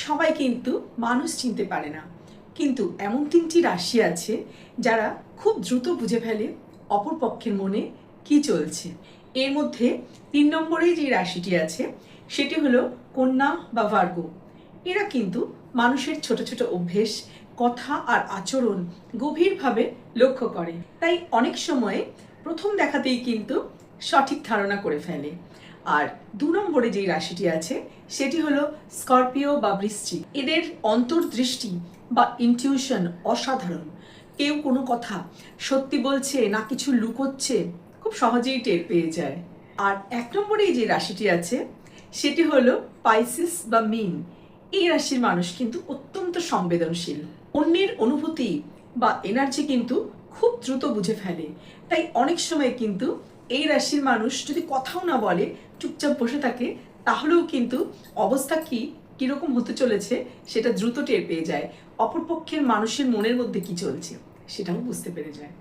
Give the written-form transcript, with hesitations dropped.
সবাই কিন্তু মানুষ চিনতে পারে না, কিন্তু এমন তিনটি রাশি আছে যারা খুব দ্রুত বুঝে ফেলে অপর পক্ষের মনে কি চলছে। এর মধ্যে 3 নম্বরে যে রাশিটি আছে সেটি হলো কন্যা বা ভার্গো। এরা কিন্তু মানুষের ছোট ছোট অভ্যেস, কথা আর আচরণ গভীরভাবে লক্ষ্য করে, তাই অনেক সময় প্রথম দেখাতেই কিন্তু সঠিক ধারণা করে ফেলে। আর 2 নম্বরে যেই রাশিটি আছে সেটি হলো স্করপিও বা বৃশ্চিক। এদের অন্তর্দৃষ্টি বা ইনটিউশন অসাধারণ। কেউ কোনো কথা সত্যি বলছে না কিছু লুকোচ্ছে খুব সহজেই টের পেয়ে যায়। আর 1 নম্বরে যে রাশিটি আছে সেটি হলো পাইসিস বা মীন। এই রাশির মানুষ কিন্তু অত্যন্ত সংবেদনশীল, অন্যের অনুভূতি বা এনার্জি কিন্তু খুব দ্রুত বুঝে ফেলে। তাই অনেক সময় কিন্তু এই রাশির মানুষ যদি কথাও না বলে, চুপচাপ বসে থাকে, তাহলেও কিন্তু অবস্থা কিরকম হতে চলেছে সেটা দ্রুত টের পেয়ে যায়। অপরপক্ষের মানুষের মনের মধ্যে কি চলছে সেটাও বুঝতে পেরে যায়।